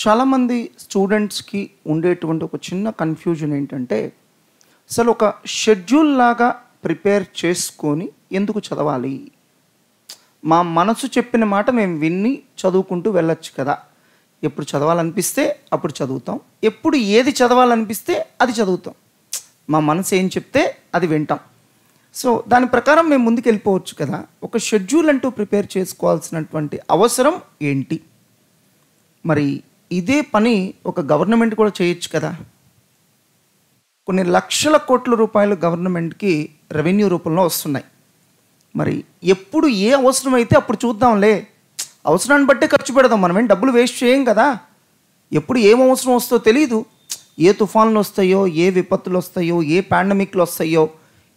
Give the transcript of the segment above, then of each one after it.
చాలామంది స్టూడెంట్స్కి ఉండేటువంటి ఒక చిన్న కన్ఫ్యూజన్ ఏంటంటే, అసలు ఒక షెడ్యూల్ లాగా ప్రిపేర్ చేసుకొని ఎందుకు చదవాలి? మా మనసు చెప్పిన మాట మేము విని చదువుకుంటూ వెళ్ళొచ్చు కదా. ఎప్పుడు చదవాలనిపిస్తే అప్పుడు చదువుతాం, ఎప్పుడు ఏది చదవాలనిపిస్తే అది చదువుతాం. మా మనసు ఏం చెప్తే అది వింటాం. సో దాని ప్రకారం మేము ముందుకు వెళ్ళిపోవచ్చు కదా. ఒక షెడ్యూల్ అంటూ ప్రిపేర్ చేసుకోవాల్సినటువంటి అవసరం ఏంటి? మరి ఇదే పని ఒక గవర్నమెంట్ కూడా చేయొచ్చు కదా. కొన్ని లక్షల కోట్ల రూపాయలు గవర్నమెంట్కి రెవెన్యూ రూపంలో వస్తున్నాయి. మరి ఎప్పుడు ఏ అవసరం అయితే అప్పుడు చూద్దాంలే, అవసరాన్ని బట్టే ఖర్చు పెడదాం. మనమేం డబ్బులు వేస్ట్ చేయం కదా. ఎప్పుడు ఏం అవసరం వస్తుందో తెలియదు. ఏ తుఫాన్లు వస్తాయో, ఏ విపత్తులు వస్తాయో, ఏ పాండమిక్లు వస్తాయో,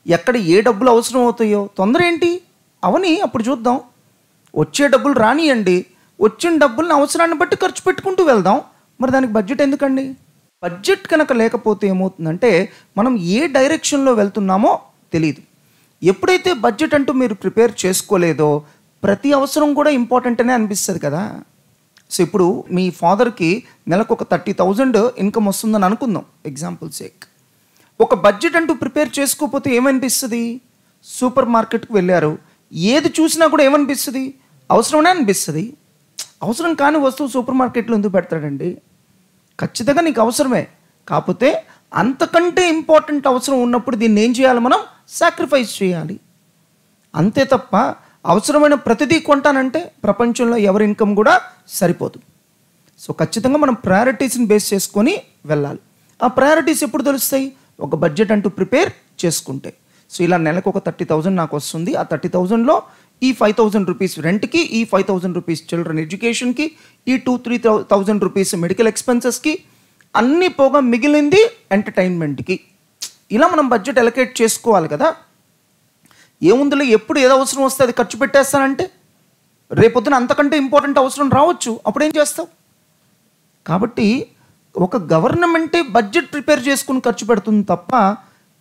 ఎక్కడ ఏ డబ్బులు అవసరం అవుతాయో, తొందర ఏంటి అవని అప్పుడు చూద్దాం. వచ్చే డబ్బులు రానియండి, వచ్చిన డబ్బుల్ని అవసరాన్ని బట్టి ఖర్చు పెట్టుకుంటూ వెళ్దాం. మరి దానికి బడ్జెట్ ఎందుకండి? బడ్జెట్ కనుక లేకపోతే ఏమవుతుందంటే మనం ఏ డైరెక్షన్లో వెళ్తున్నామో తెలియదు. ఎప్పుడైతే బడ్జెట్ అంటూ మీరు ప్రిపేర్ చేసుకోలేదో ప్రతి అవసరం కూడా ఇంపార్టెంట్ అనే అనిపిస్తుంది కదా. సో ఇప్పుడు మీ ఫాదర్కి నెలకు ఒక 30,000 ఇన్కమ్ వస్తుందని అనుకుందాం, ఎగ్జాంపుల్ సేక్. ఒక బడ్జెట్ అంటూ ప్రిపేర్ చేసుకోకపోతే ఏమనిపిస్తుంది? సూపర్ మార్కెట్కి వెళ్ళారు, ఏది చూసినా కూడా ఏమనిపిస్తుంది? అవసరమనే అనిపిస్తుంది. అవసరం కాని వస్తువు సూపర్ మార్కెట్లో ఎందుకు పెడతాడండి? ఖచ్చితంగా నీకు అవసరమే, కాకపోతే అంతకంటే ఇంపార్టెంట్ అవసరం ఉన్నప్పుడు దీన్ని ఏం చేయాలి? మనం సాక్రిఫైస్ చేయాలి, అంతే తప్ప అవసరమైన ప్రతిదీ కొంటానంటే ప్రపంచంలో ఎవరి ఇన్కమ్ కూడా సరిపోదు. సో ఖచ్చితంగా మనం ప్రయారిటీస్ని బేస్ చేసుకొని వెళ్ళాలి. ఆ ప్రయారిటీస్ ఎప్పుడు తెలుస్తాయి? ఒక బడ్జెట్ అంటూ ప్రిపేర్ చేసుకుంటే. సో ఇలా నెలకు ఒక 30,000 నాకు వస్తుంది. ఆ 30,000లో ఈ 5,000 రూపీస్ రెంట్కి, ఈ 5,000 రూపీస్ చిల్డ్రన్ ఎడ్యుకేషన్కి, ఈ 2,000-3,000 రూపీస్ మెడికల్ ఎక్స్పెన్సెస్కి, అన్నీ పోగా మిగిలింది ఎంటర్టైన్మెంట్కి. ఇలా మనం బడ్జెట్ అలొకేట్ చేసుకోవాలి కదా. ఏముందిలే, ఎప్పుడు ఏదో అవసరం వస్తే అది ఖర్చు పెట్టేస్తానంటే రేపొద్దున అంతకంటే ఇంపార్టెంట్ అవసరం రావచ్చు, అప్పుడేం చేస్తావు? కాబట్టి ఒక గవర్నమెంటే బడ్జెట్ ప్రిపేర్ చేసుకుని ఖర్చు పెడుతుంది తప్ప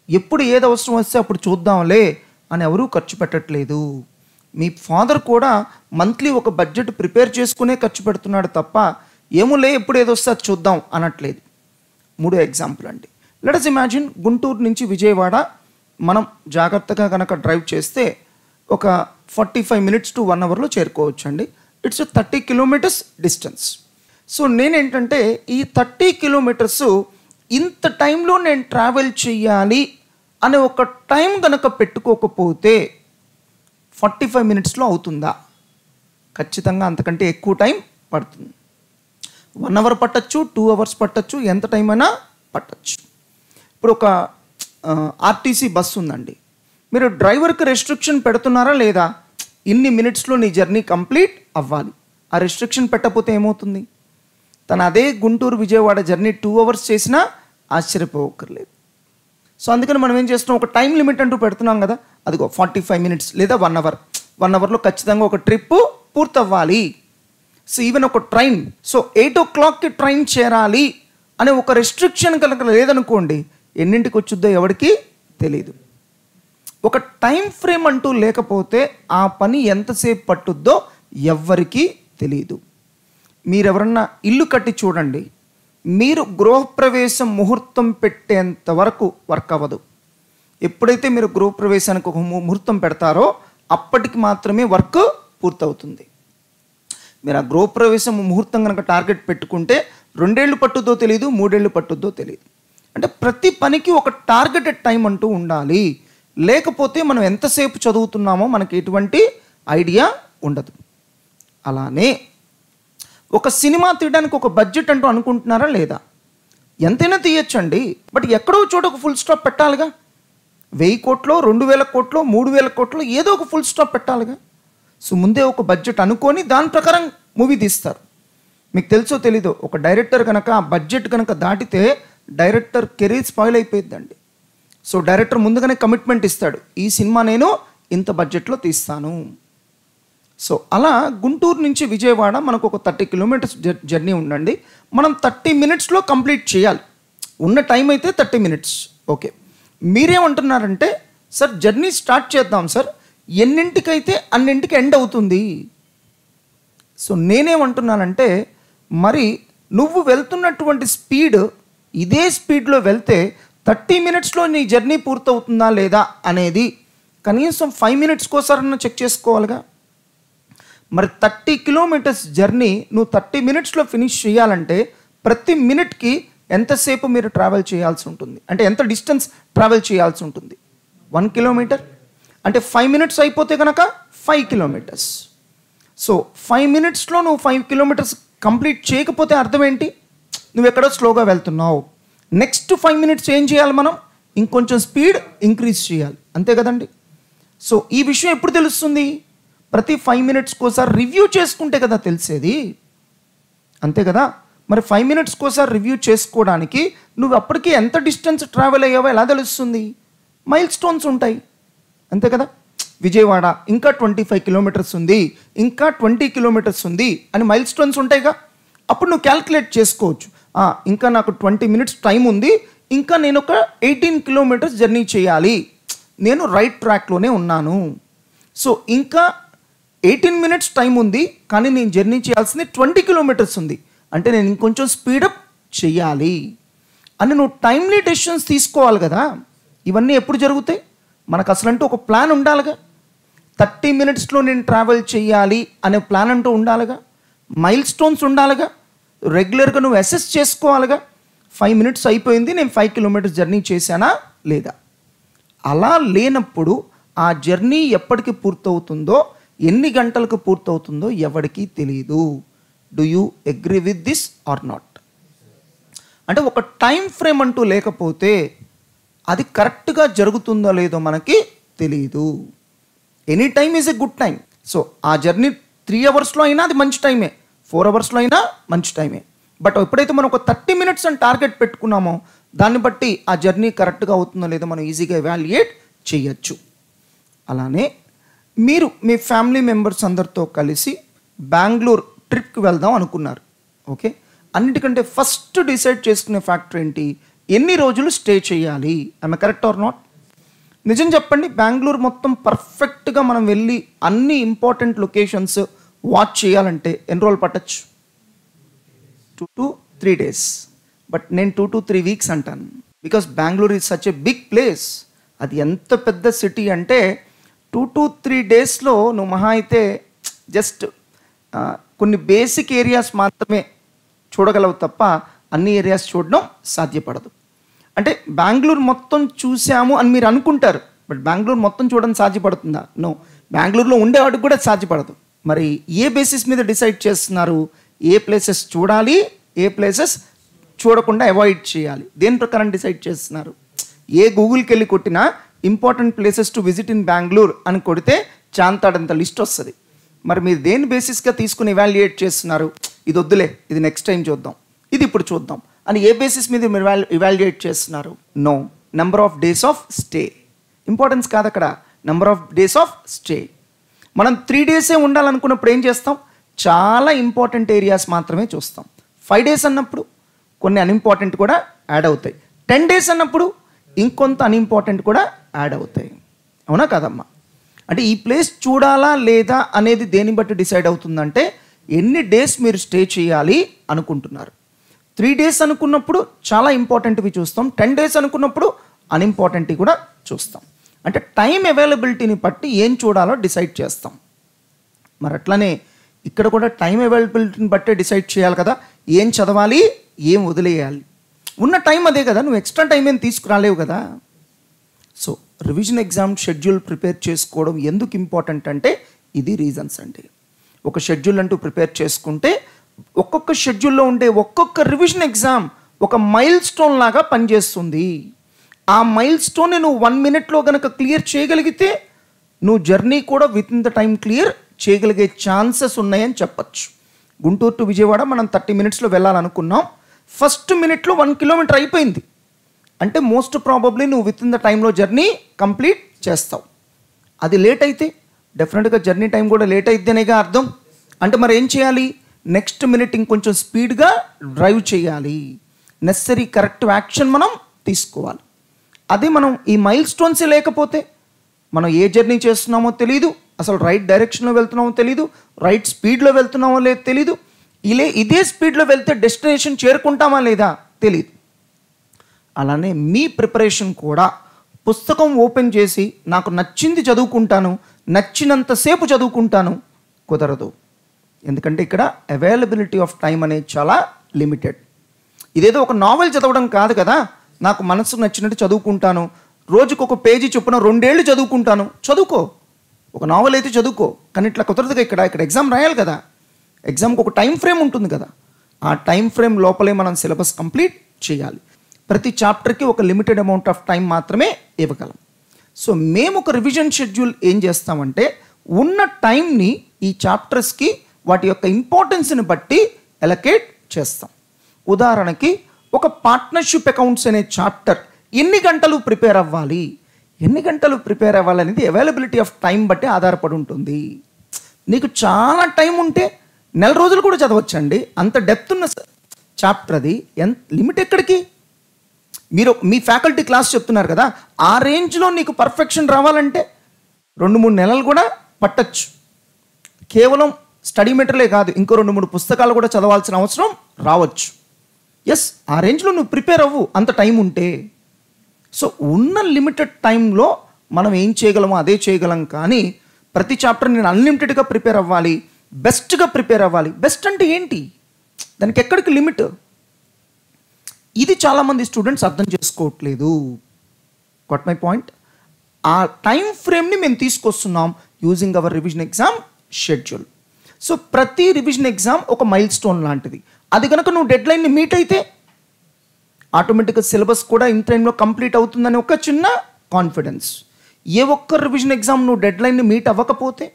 ఎప్పుడు ఏది అవసరం వస్తే అప్పుడు చూద్దాంలే అని ఎవరూ ఖర్చు పెట్టట్లేదు. మీ ఫాదర్ కూడా మంత్లీ ఒక బడ్జెట్ ప్రిపేర్ చేసుకునే ఖర్చు పెడుతున్నాడు తప్ప ఏమోలే ఎప్పుడు ఏదో వస్తే అది చూద్దాం అనట్లేదు. 3వ ఎగ్జాంపుల్ అండి. లెట్ us ఇమాజిన్ గుంటూరు నుంచి విజయవాడ మనం జాగ్రత్తగా కనుక డ్రైవ్ చేస్తే ఒక 45 minutes to 1 hourలో చేరుకోవచ్చు అండి. It's 30 kilometers distance. సో నేనేంటంటే ఈ 30 kilometers ఇంత టైంలో నేను ట్రావెల్ చేయాలి అనే ఒక టైం కనుక పెట్టుకోకపోతే 45 minutesలో అవుతుందా? ఖచ్చితంగా అంతకంటే ఎక్కువ టైం పడుతుంది. 1 hour పట్టచ్చు, 2 hours పట్టచ్చు, ఎంత టైం అయినా పట్టచ్చు. ఇప్పుడు ఒక ఆర్టీసీ బస్సు ఉందండి. మీరు డ్రైవర్కి రెస్ట్రిక్షన్ పెడుతున్నారా లేదా? ఇన్ని మినిట్స్లో నీ జర్నీ కంప్లీట్ అవ్వాలి. ఆ రెస్ట్రిక్షన్ పెట్టకపోతే ఏమవుతుంది? తను అదే గుంటూరు విజయవాడ జర్నీ 2 hours చేసినా ఆశ్చర్యపోవక్కర్లేదు. సో అందుకని మనం ఏం చేస్తున్నాం, ఒక టైం లిమిట్ అంటూ పెడుతున్నాం కదా. అదిగో 45 minutes లేదా 1 hour. 1 hourలో ఖచ్చితంగా ఒక ట్రిప్ పూర్తవ్వాలి. సో ఈవెన్ ఒక ట్రైన్, సో 8 o'clockకి ట్రైన్ చేరాలి అనే ఒక రెస్ట్రిక్షన్ కనుక లేదనుకోండి, ఎన్నింటికి వచ్చుద్దో ఎవరికి తెలియదు. ఒక టైం ఫ్రేమ్ అంటూ లేకపోతే ఆ పని ఎంతసేపు పట్టుద్దో ఎవ్వరికీ తెలియదు. మీరెవరన్నా ఇల్లు కట్టి చూడండి, మీరు గృహప్రవేశం ముహూర్తం పెట్టేంత వరకు వర్క్ అవ్వదు. ఎప్పుడైతే మీరు గృహప్రవేశానికి ఒక ముహూర్తం పెడతారో అప్పటికి మాత్రమే వర్క్ పూర్తవుతుంది. మీరు ఆ గృహప్రవేశం ముహూర్తం కనుక టార్గెట్ పెట్టుకుంటే 2 ఏళ్ళు పట్టుద్దో తెలియదు, 3 ఏళ్ళు పట్టుద్దో తెలియదు. అంటే ప్రతి పనికి ఒక టార్గెటెడ్ టైం అంటూ ఉండాలి. లేకపోతే మనం ఎంతసేపు చదువుతున్నామో మనకి ఎటువంటి ఐడియా ఉండదు. అలానే ఒక సినిమా తీయడానికి ఒక బడ్జెట్ అంటూ అనుకుంటున్నారా లేదా? ఎంతైనా తీయచ్చండి, బట్ ఎక్కడో చోట ఒక ఫుల్ స్టాప్ పెట్టాలిగా. 1000 కోట్లో, 2000 కోట్లో, 3000 కోట్లో ఏదో ఒక ఫుల్ స్టాప్ పెట్టాలిగా. సో ముందే ఒక బడ్జెట్ అనుకొని దాని ప్రకారం మూవీ తీస్తారు. మీకు తెలుసో తెలీదో, ఒక డైరెక్టర్ కనుక ఆ బడ్జెట్ కనుక దాటితే డైరెక్టర్ కెరీర్ స్పాయిల్ అయిపోయిందండి. సో డైరెక్టర్ ముందుగానే కమిట్మెంట్ ఇస్తాడు, ఈ సినిమా నేను ఇంత బడ్జెట్లో తీస్తాను. సో అలా గుంటూరు నుంచి విజయవాడ మనకు ఒక 30 kilometers జర్నీ ఉండండి. మనం 30 minutesలో కంప్లీట్ చేయాలి. ఉన్న టైం అయితే 30 minutes. ఓకే, మీరేమంటున్నారంటే సార్ జర్నీ స్టార్ట్ చేద్దాం సార్, ఎన్నింటికైతే అన్నింటికి ఎండ్ అవుతుంది. సో నేనేమంటున్నానంటే మరి నువ్వు వెళ్తున్నటువంటి స్పీడ్ ఇదే స్పీడ్లో వెళ్తే 30 మినిట్స్లో నీ జర్నీ పూర్తవుతుందా లేదా అనేది కనీసం 5 మినిట్స్కోసారన్నా చెక్ చేసుకోవాలిగా. మరి 30 కిలోమీటర్స్ జర్నీ నువ్వు 30 మినిట్స్లో ఫినిష్ చేయాలంటే ప్రతి మినిట్కి ఎంతసేపు మీరు ట్రావెల్ చేయాల్సి ఉంటుంది, అంటే ఎంత డిస్టెన్స్ ట్రావెల్ చేయాల్సి ఉంటుంది? 1 కిలోమీటర్ అంటే 5 మినిట్స్ అయిపోతే కనుక 5 కిలోమీటర్స్. సో 5 మినిట్స్లో నువ్వు 5 కిలోమీటర్స్ కంప్లీట్ చేయకపోతే అర్థం ఏంటి? నువ్వు ఎక్కడో స్లోగా వెళ్తున్నావు. నెక్స్ట్ 5 మినిట్స్ ఏం చేయాలి మనం? ఇంకొంచెం స్పీడ్ ఇంక్రీజ్ చేయాలి, అంతే కదండి. సో ఈ విషయం ఎప్పుడు తెలుస్తుంది? ప్రతి 5 మినిట్స్కోసారి రివ్యూ చేసుకుంటే కదా తెలిసేది, అంతే కదా. మరి 5 మినిట్స్కోసారి రివ్యూ చేసుకోవడానికి నువ్వు అప్పటికి ఎంత డిస్టెన్స్ ట్రావెల్ అయ్యావో ఎలా తెలుస్తుంది? మైల్ స్టోన్స్ ఉంటాయి, అంతే కదా. విజయవాడ ఇంకా 25 కిలోమీటర్స్ ఉంది, ఇంకా 20 కిలోమీటర్స్ ఉంది అని మైల్ స్టోన్స్ ఉంటాయిగా. అప్పుడు నువ్వు క్యాల్కులేట్ చేసుకోవచ్చు, ఇంకా నాకు 20 మినిట్స్ టైం ఉంది, ఇంకా నేను ఒక 18 కిలోమీటర్స్ జర్నీ చేయాలి, నేను రైట్ ట్రాక్లోనే ఉన్నాను. సో ఇంకా 18 మినిట్స్ టైం ఉంది, కానీ నేను జర్నీ చేయాల్సింది 20 కిలోమీటర్స్ ఉంది, అంటే నేను ఇంకొంచెం స్పీడప్ చేయాలి అని నువ్వు టైమ్లీ డెసిషన్స్ తీసుకోవాలి కదా. ఇవన్నీ ఎప్పుడు జరుగుతాయి? మనకు అసలంటూ ఒక ప్లాన్ ఉండాలిగా. 30 మినిట్స్లో నేను ట్రావెల్ చేయాలి అనే ప్లాన్ అంటూ ఉండాలిగా, మైల్ స్టోన్స్ ఉండాలిగా, రెగ్యులర్గా నువ్వు అసెస్ చేసుకోవాలిగా. 5 మినిట్స్ అయిపోయింది, నేను 5 కిలోమీటర్స్ జర్నీ చేశానా లేదా? అలా లేనప్పుడు ఆ జర్నీ ఎప్పటికి పూర్తవుతుందో, ఎన్ని గంటలకు పూర్తవుతుందో ఎవరికీ తెలియదు. Do you agree with this or not? అంటే ఒక టైం ఫ్రేమ్ అంటూ లేకపోతే అది కరెక్ట్గా జరుగుతుందో లేదో మనకి తెలియదు. Any time is a good time. So ఆ జర్నీ 3 అవర్స్లో అయినా అది మంచి టైమే, 4 అవర్స్లో అయినా మంచి టైమే. బట్ ఎప్పుడైతే మనం ఒక 30 మినిట్స్ అని టార్గెట్ పెట్టుకున్నామో దాన్ని బట్టి ఆ జర్నీ కరెక్ట్గా అవుతుందో లేదో మనం ఈజీగా ఎవాల్యుయేట్ చేయొచ్చు. అలానే మీరు మీ ఫ్యామిలీ మెంబర్స్ అందరితో కలిసి బెంగళూరు ట్రిప్కి వెళ్దాం అనుకున్నారు, ఓకే. అన్నిటికంటే ఫస్ట్ డిసైడ్ చేసుకునే ఫ్యాక్టర్ ఏంటి? ఎన్ని రోజులు స్టే చేయాలి. I'm correct or not? నిజం చెప్పండి, బెంగళూరు మొత్తం పర్ఫెక్ట్గా మనం వెళ్ళి అన్ని ఇంపార్టెంట్ లొకేషన్స్ వాచ్ చేయాలంటే ఎన్ని రోజులు పట్టచ్చు? 2 to 3 days. బట్ నేను 2 to 3 weeks అంటాను. Because Bengaluru is such a big place. అది ఎంత పెద్ద సిటీ అంటే 2 to 3 daysలో నువ్వు మహా అయితే జస్ట్ కొన్ని బేసిక్ ఏరియాస్ మాత్రమే చూడగలవు తప్ప అన్ని ఏరియాస్ చూడడం సాధ్యపడదు. అంటే బెంగళూరు మొత్తం చూసాము అని మీరు అనుకుంటారు, బట్ బెంగళూరు మొత్తం చూడడం సాధ్యపడుతుందా? నో. బెంగళూరులో ఉండేవాడికి కూడా సాధ్యపడదు. మరి ఏ బేసిస్ మీద డిసైడ్ చేస్తున్నారు? ఏ ప్లేసెస్ చూడాలి, ఏ ప్లేసెస్ చూడకుండా అవాయిడ్ చేయాలి, దేని ప్రకారం డిసైడ్ చేస్తున్నారు? ఏ గూగుల్కి వెళ్ళి కొట్టినా important places to visit in Bengaluru అని కొడితే చాంతాడంత లిస్ట్ వస్తుంది. మరి మీరు దేని బేసిస్గా తీసుకుని ఎవాల్యుయేట్ చేస్తున్నారు? ఇది వద్దులే, ఇది నెక్స్ట్ టైం చూద్దాం, ఇది ఇప్పుడు చూద్దాం అని ఏ బేసిస్ మీద మీరు ఎవాల్యుయేట్ చేస్తున్నారు? No. Number of days of stay importance కాదు అక్కడ, number of days of stay. మనం 3 days ఉండాలనుకున్నప్పుడు ఏం చేస్తాం? చాలా ఇంపార్టెంట్ ఏరియాస్ మాత్రమే చూస్తాం. 5 days అన్నప్పుడు కొన్ని అన్ఇంపార్టెంట్ కూడా యాడ్ అవుతాయి. 10 days అన్నప్పుడు ఇంకొంత అన్ఇంపార్టెంట్ కూడా యాడ్ అవుతాయి. అవునా కాదమ్మా? అంటే ఈ ప్లేస్ చూడాలా లేదా అనేది దేన్ని బట్టి డిసైడ్ అవుతుందంటే ఎన్ని డేస్ మీరు స్టే చేయాలి అనుకుంటున్నారు. 3 days అనుకున్నప్పుడు చాలా ఇంపార్టెంట్వి చూస్తాం, 10 days అనుకున్నప్పుడు అన్ఇంపార్టెంట్వి కూడా చూస్తాం. అంటే టైం అవైలబిలిటీని బట్టి ఏం చూడాలో డిసైడ్ చేస్తాం. మరి అట్లనే ఇక్కడ కూడా టైం అవైలబిలిటీని బట్టే డిసైడ్ చేయాలి కదా, ఏం చదవాలి, ఏం వదిలేయాలి. ఉన్న టైం అదే కదా, నువ్వు ఎక్స్ట్రా టైం ఏం తీసుకురాలేవు కదా. So revision exam schedule prepare చేసుకోవడం ఎందుకు ఇంపార్టెంట్ అంటే ఇది రీజన్స్ అండి. ఒక షెడ్యూల్ అంటూ ప్రిపేర్ చేసుకుంటే ఒక్కొక్క షెడ్యూల్లో ఉండే ఒక్కొక్క రివిజన్ ఎగ్జామ్ ఒక మైల్ స్టోన్ లాగా పనిచేస్తుంది. ఆ మైల్ స్టోన్ని నువ్వు 1 minute కనుక క్లియర్ చేయగలిగితే నువ్వు జర్నీ కూడా with in the time clear చేయగలిగే ఛాన్సెస్ ఉన్నాయని చెప్పచ్చు. గుంటూరు టు విజయవాడ మనం 30 minutes వెళ్ళాలనుకున్నాం, ఫస్ట్ మినిట్లో 1 kilometer అయిపోయింది అంటే మోస్ట్ ప్రాబబ్లీ నువ్వు విత్ ఇన్ ద టైంలో జర్నీ కంప్లీట్ చేస్తావు. అది లేట్ అయితే డెఫినెట్గా జర్నీ టైం కూడా లేట్ అయిద్దనేగా అర్థం. అంటే మరి ఏం చేయాలి? నెక్స్ట్ మినిట్ ఇంకొంచెం స్పీడ్గా డ్రైవ్ చేయాలి, నెసరీ కరెక్ట్ యాక్షన్ మనం తీసుకోవాలి. అదే మనం ఈ మైల్ స్టోన్సే లేకపోతే మనం ఏ జర్నీ చేస్తున్నామో తెలీదు, అసలు రైట్ డైరెక్షన్లో వెళ్తున్నామో తెలీదు, రైట్ స్పీడ్లో వెళ్తున్నామో లేదు తెలీదు, ఇదే స్పీడ్లో వెళ్తే డెస్టినేషన్ చేరుకుంటామా లేదా తెలియదు. అలానే మీ ప్రిపరేషన్ కూడా పుస్తకం ఓపెన్ చేసి నాకు నచ్చింది చదువుకుంటాను, నచ్చినంతసేపు చదువుకుంటాను కుదరదు. ఎందుకంటే ఇక్కడ అవైలబిలిటీ ఆఫ్ టైం అనేది చాలా లిమిటెడ్. ఇదేదో ఒక నావెల్ చదవడం కాదు కదా, నాకు మనసుకు నచ్చినట్టు చదువుకుంటాను, రోజుకు ఒక పేజీ చొప్పున 2 ఏళ్ళు చదువుకుంటాను. చదువుకో, ఒక నావెల్ అయితే చదువుకో. కానీ ఇట్లా కుదరదుగా. ఇక్కడ ఎగ్జామ్ రాయాలి కదా, ఎగ్జామ్కి ఒక టైం ఫ్రేమ్ ఉంటుంది కదా, ఆ టైం ఫ్రేమ్ లోపలే మనం సిలబస్ కంప్లీట్ చేయాలి. ప్రతి చాప్టర్కి ఒక లిమిటెడ్ అమౌంట్ ఆఫ్ టైం మాత్రమే ఇవ్వగలం. సో మేము ఒక రివిజన్ షెడ్యూల్ ఏం చేస్తామంటే ఉన్న టైంని ఈ చాప్టర్స్కి వాటి యొక్క ఇంపార్టెన్స్ని బట్టి ఎలకేట్ చేస్తాం. ఉదాహరణకి ఒక పార్ట్నర్షిప్ అకౌంట్స్ అనే చాప్టర్ ఎన్ని గంటలు ప్రిపేర్ అవ్వాలి అనేది అవైలబిలిటీ ఆఫ్ టైం బట్టి ఆధారపడి ఉంటుంది. నీకు చాలా టైం ఉంటే 1 రోజులు కూడా చదవచ్చండి, అంత డెప్త్ ఉన్న చాప్టర్ అది. లిమిట్ ఎక్కడికి? మీరు మీ ఫ్యాకల్టీ క్లాస్ చెప్తున్నారు కదా, ఆ రేంజ్లో నీకు పర్ఫెక్షన్ రావాలంటే 2-3 నెలలు కూడా పట్టచ్చు. కేవలం స్టడీ మెటీరియలే కాదు, ఇంకో 2-3 పుస్తకాలు కూడా చదవాల్సిన అవసరం రావచ్చు. ఎస్, ఆ రేంజ్లో నువ్వు ప్రిపేర్ అవ్వు అంత టైం ఉంటే. సో ఉన్న లిమిటెడ్ టైంలో మనం ఏం చేయగలమో అదే చేయగలం. కానీ ప్రతి చాప్టర్ నేను అన్లిమిటెడ్గా ప్రిపేర్ అవ్వాలి, బెస్ట్గా ప్రిపేర్ అవ్వాలి. బెస్ట్ అంటే ఏంటి? దానికి ఎక్కడికి లిమిట్? ఇది చాలామంది స్టూడెంట్స్ అర్థం చేసుకోవట్లేదు. Got my point? ఆ టైం ఫ్రేమ్ని మేము తీసుకొస్తున్నాం using hour revision exam schedule. So ప్రతి రివిజన్ ఎగ్జామ్ ఒక మైల్ స్టోన్ లాంటిది. అది కనుక నువ్వు డెడ్లైన్ని మీట్ అయితే ఆటోమేటిక్గా సిలబస్ కూడా ఇన్ టైంలో కంప్లీట్ అవుతుందని ఒక చిన్న కాన్ఫిడెన్స్. ఏ ఒక్క రివిజన్ ఎగ్జామ్ నువ్వు డెడ్లైన్ని మీట్ అవ్వకపోతే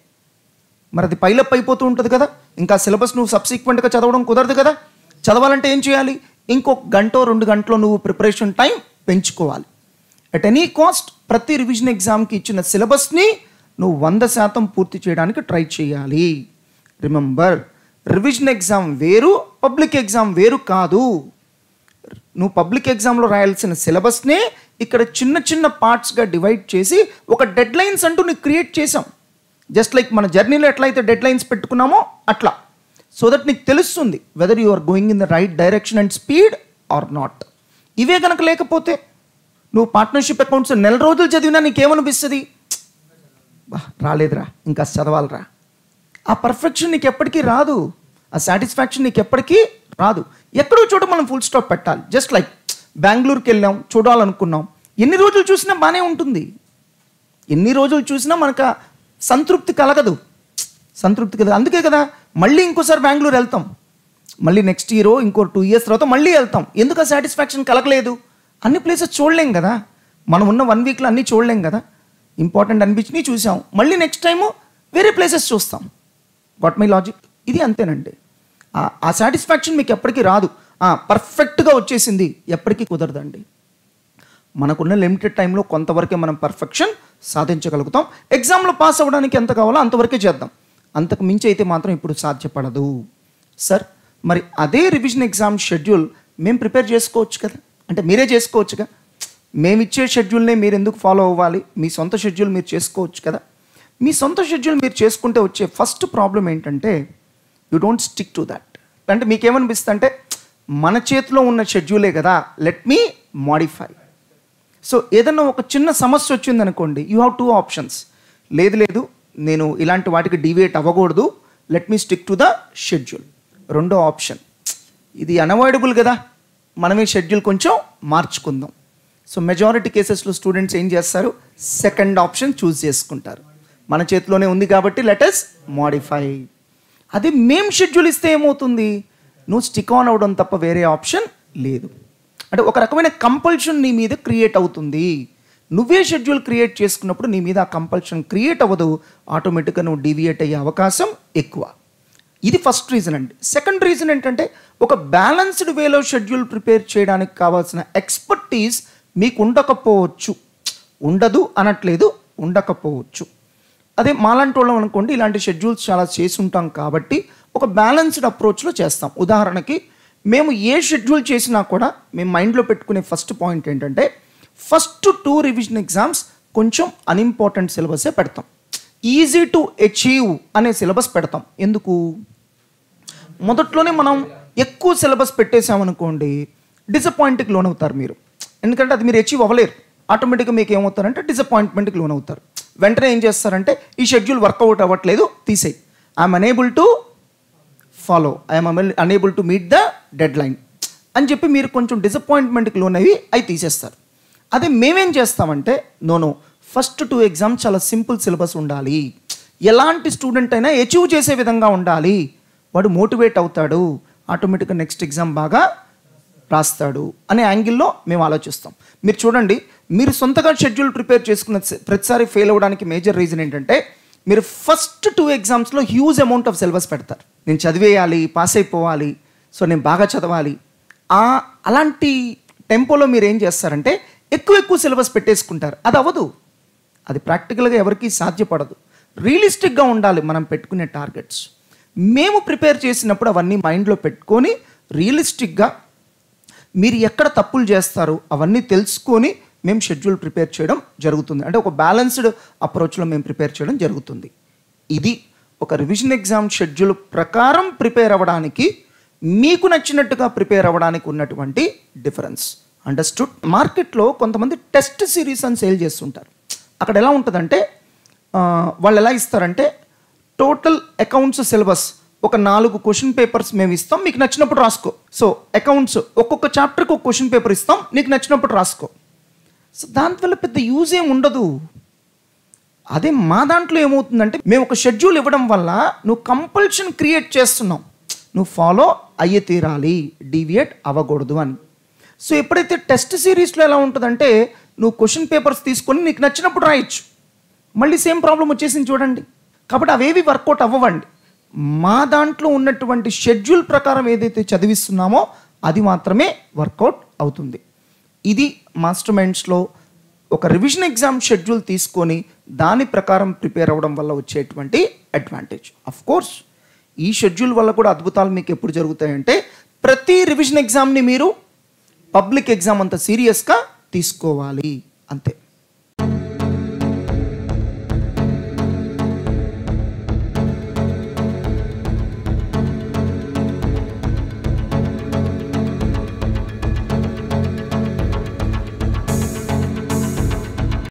మరి అది పైలప్ అయిపోతూ ఉంటుంది కదా, ఇంకా సిలబస్ నువ్వు సబ్సిక్వెంట్గా చదవడం కుదరదు కదా. చదవాలంటే ఏం చేయాలి? ఇంకొక 1-2 గంటలో నువ్వు ప్రిపరేషన్ టైం పెంచుకోవాలి. అట్ ఎనీ కాస్ట్ ప్రతి రివిజన్ ఎగ్జామ్కి ఇచ్చిన సిలబస్ని నువ్వు 100% పూర్తి చేయడానికి ట్రై చేయాలి. రిమెంబర్, రివిజన్ ఎగ్జామ్ వేరు, పబ్లిక్ ఎగ్జామ్ వేరు కాదు. నువ్వు పబ్లిక్ ఎగ్జామ్లో రాయాల్సిన సిలబస్నే ఇక్కడ చిన్న చిన్న పార్ట్స్గా డివైడ్ చేసి ఒక డెడ్లైన్స్ అంటూ నీకు క్రియేట్ చేసాం. జస్ట్ లైక్ మన జర్నీలో ఎట్లయితే డెడ్లైన్స్ పెట్టుకున్నామో అట్లా. సో దట్ నీకు తెలుస్తుంది whether you are going in the right direction and speed or not. ఇవే కనుక లేకపోతే నువ్వు పార్ట్నర్షిప్ అకౌంట్స్ 1 రోజులు చదివినా నీకేమనిపిస్తుంది? రాలేదురా, ఇంకా చదవాలరా. ఆ పర్ఫెక్షన్ నీకు ఎప్పటికీ రాదు, ఆ సాటిస్ఫాక్షన్ నీకు ఎప్పటికీ రాదు. ఎక్కడో చోట మనం ఫుల్ స్టాప్ పెట్టాలి. జస్ట్ లైక్ బెంగళూరుకి వెళ్ళాం, చూడాలనుకున్నాం, ఎన్ని రోజులు చూసినా బాగానే ఉంటుంది. ఎన్ని రోజులు చూసినా మనకు సంతృప్తి కలగదు. అందుకే కదా మళ్ళీ ఇంకోసారి బెంగళూరు వెళ్తాం, మళ్ళీ నెక్స్ట్ ఇయర్ ఇంకో 2 years తర్వాత మళ్ళీ వెళ్తాం. ఎందుకు ఆ సాటిస్ఫాక్షన్ కలగలేదు? అన్ని ప్లేసెస్ చూడలేం కదా, మనం ఉన్న 1 weekలో అన్నీ చూడలేం కదా. ఇంపార్టెంట్ అనిపించినవి చూసాం, మళ్ళీ నెక్స్ట్ టైము వేరే ప్లేసెస్ చూస్తాం. Got my logic? ఇది అంతేనండి. ఆ సాటిస్ఫాక్షన్ మీకు ఎప్పటికీ రాదు. పర్ఫెక్ట్గా వచ్చేసింది ఎప్పటికీ కుదరదండి. మనకున్న లిమిటెడ్ టైంలో కొంతవరకే మనం పర్ఫెక్షన్ సాధించగలుగుతాం. ఎగ్జామ్లో పాస్ అవ్వడానికి ఎంత కావాలో అంతవరకే చేద్దాం, అంతకు మించి అయితే మాత్రం ఇప్పుడు సాధ్యపడదు. సార్, మరి అదే రివిజన్ ఎగ్జామ్ షెడ్యూల్ మేము ప్రిపేర్ చేసుకోవచ్చు కదా, అంటే మీరే చేసుకోవచ్చుగా. మేమిచ్చే షెడ్యూల్నే మీరు ఎందుకు ఫాలో అవ్వాలి? మీ సొంత షెడ్యూల్ మీరు చేసుకోవచ్చు కదా. మీ సొంత షెడ్యూల్ మీరు చేసుకుంటే వచ్చే ఫస్ట్ ప్రాబ్లం ఏంటంటే you don't stick to that. అంటే మీకేమనిపిస్తుంది అంటే మన చేతిలో ఉన్న షెడ్యూలే కదా, లెట్ మీ మాడిఫై. సో ఏదన్నా ఒక చిన్న సమస్య వచ్చిందనుకోండి, యూ హ్యావ్ 2 options. లేదు నేను ఇలాంటి వాటికి డీవియేట్ అవ్వకూడదు, let me stick to the schedule. రెండో ఆప్షన్, ఇది అన్అవాయిడబుల్ కదా, మనమే షెడ్యూల్ కొంచెం మార్చుకుందాం. సో మెజారిటీ కేసెస్లో స్టూడెంట్స్ ఏం చేస్తారు? సెకండ్ ఆప్షన్ చూస్ చేసుకుంటారు. మన చేతిలోనే ఉంది కాబట్టి లెట్ us మాడిఫై. అది మేము షెడ్యూల్ ఇస్తే ఏమవుతుంది? నువ్వు స్టిక్ ఆన్ అవ్వడం తప్ప వేరే ఆప్షన్ లేదు. అంటే ఒక రకమైన కంపల్షన్ నీ మీద క్రియేట్ అవుతుంది. నువ్వే షెడ్యూల్ క్రియేట్ చేసుకున్నప్పుడు నీ మీద ఆ కంపల్షన్ క్రియేట్ అవ్వదు, ఆటోమేటిక్గా నువ్వు డీవియేట్ అయ్యే అవకాశం ఎక్కువ. ఇది ఫస్ట్ రీజన్ అండి. సెకండ్ రీజన్ ఏంటంటే ఒక బ్యాలెన్స్డ్ వేలో షెడ్యూల్ ప్రిపేర్ చేయడానికి కావాల్సిన ఎక్స్పర్టీస్ మీకు ఉండకపోవచ్చు. ఉండదు అనట్లేదు, ఉండకపోవచ్చు. అదే మాలాంటి వాళ్ళం అనుకోండి, ఇలాంటి షెడ్యూల్స్ చాలా చేసి ఉంటాం కాబట్టి ఒక బ్యాలెన్స్డ్ అప్రోచ్లో చేస్తాం. ఉదాహరణకి మేము ఏ షెడ్యూల్ చేసినా కూడా మేము మైండ్లో పెట్టుకునే ఫస్ట్ పాయింట్ ఏంటంటే ఫస్ట్ 2 రివిజన్ ఎగ్జామ్స్ కొంచెం అన్ఇంపార్టెంట్ సిలబసే పెడతాం. ఈజీ టు అచీవ్ అనే సిలబస్ పెడతాం. ఎందుకు? మొదట్లోనే మనం ఎక్కువ సిలబస్ పెట్టేసామనుకోండి, డిసప్పాయింట్కి లోనవుతారు మీరు. ఎందుకంటే అది మీరు అచీవ్ అవ్వలేరు. ఆటోమేటిక్గా మీకు ఏమవుతారంటే డిసప్పాయింట్మెంట్కి లోనవుతారు. వెంటనే ఏం చేస్తారంటే ఈ షెడ్యూల్ వర్కౌట్ అవ్వట్లేదు, తీసేయి, I'm unable to follow, I'm unable to meet the dead line అని చెప్పి మీరు కొంచెం డిసప్పాయింట్మెంట్కి లోనవి అవి తీసేస్తారు. అదే మేమేం చేస్తామంటే నో ఫస్ట్ 2 ఎగ్జామ్స్ చాలా సింపుల్ సిలబస్ ఉండాలి, ఎలాంటి స్టూడెంట్ అయినా అచీవ్ చేసే విధంగా ఉండాలి, వాడు మోటివేట్ అవుతాడు, ఆటోమేటిక్గా నెక్స్ట్ ఎగ్జామ్ బాగా రాస్తాడు అనే యాంగిల్లో మేము ఆలోచిస్తాం. మీరు చూడండి, మీరు సొంతగా షెడ్యూల్ ప్రిపేర్ చేసుకున్న ప్రతిసారి ఫెయిల్ అవ్వడానికి మేజర్ రీజన్ ఏంటంటే మీరు ఫస్ట్ 2 ఎగ్జామ్స్లో హ్యూజ్ అమౌంట్ ఆఫ్ సిలబస్ పెడతారు. నేను చదివేయాలి, పాస్ అయిపోవాలి, సో నేను బాగా చదవాలి, అలాంటి టెంపోలో మీరు ఏం చేస్తారంటే ఎక్కువ సిలబస్ పెట్టేసుకుంటారు. అది అవ్వదు, అది ప్రాక్టికల్గా ఎవరికి సాధ్యపడదు. రియలిస్టిక్గా ఉండాలి మనం పెట్టుకునే టార్గెట్స్. మేము ప్రిపేర్ చేసినప్పుడు అవన్నీ మైండ్లో పెట్టుకొని రియలిస్టిక్గా మీరు ఎక్కడ తప్పులు చేస్తారో అవన్నీ తెలుసుకొని మేము షెడ్యూల్ ప్రిపేర్ చేయడం జరుగుతుంది. అంటే ఒక బ్యాలెన్స్డ్ అప్రోచ్లో మేము ప్రిపేర్ చేయడం జరుగుతుంది. ఇది ఒక రివిజన్ ఎగ్జామ్ షెడ్యూల్ ప్రకారం ప్రిపేర్ అవ్వడానికి, మీకు నచ్చినట్టుగా ప్రిపేర్ అవ్వడానికి ఉన్నటువంటి డిఫరెన్స్. అండర్స్టూడ్? మార్కెట్లో కొంతమంది టెస్ట్ సిరీస్ అని సేల్ చేస్తుంటారు. అక్కడ ఎలా ఉంటుందంటే వాళ్ళు ఎలా ఇస్తారంటే టోటల్ అకౌంట్స్ సిలబస్ ఒక 4 క్వశ్చన్ పేపర్స్ మేము ఇస్తాం, మీకు నచ్చినప్పుడు రాసుకో. సో అకౌంట్స్ ఒక్కొక్క చాప్టర్కి ఒక క్వశ్చన్ పేపర్ ఇస్తాం, నీకు నచ్చినప్పుడు రాసుకో. సో దానివల్ల పెద్ద యూజ్ ఏమి ఉండదు. అదే మా దాంట్లో ఏమవుతుందంటే మేము ఒక షెడ్యూల్ ఇవ్వడం వల్ల నువ్వు కంపల్షన్ క్రియేట్ చేస్తున్నావు, నువ్వు ఫాలో అయ్యే తీరాలి, డీవియేట్ అవ్వకూడదు అని. సో ఎప్పుడైతే టెస్ట్ సిరీస్లో ఎలా ఉంటుందంటే నువ్వు క్వశ్చన్ పేపర్స్ తీసుకొని నీకు నచ్చినప్పుడు రాయొచ్చు, మళ్ళీ సేమ్ ప్రాబ్లం వచ్చేసింది చూడండి. కాబట్టి అవేవి వర్కౌట్ అవ్వండి. మా దాంట్లో ఉన్నటువంటి షెడ్యూల్ ప్రకారం ఏదైతే చదివిస్తున్నామో అది మాత్రమే వర్కౌట్ అవుతుంది. ఇది మాస్టర్ మైండ్స్లో ఒక రివిజన్ ఎగ్జామ్ షెడ్యూల్ తీసుకొని దాని ప్రకారం ప్రిపేర్ అవ్వడం వల్ల వచ్చేటువంటి అడ్వాంటేజ్. అఫ్ కోర్స్ ఈ షెడ్యూల్ వల్ల కూడా అద్భుతాలు మీకు ఎప్పుడు జరుగుతాయంటే ప్రతి రివిజన్ ఎగ్జామ్ని మీరు పబ్లిక్ ఎగ్జామ్ అంత సీరియస్గా తీసుకోవాలి, అంతే.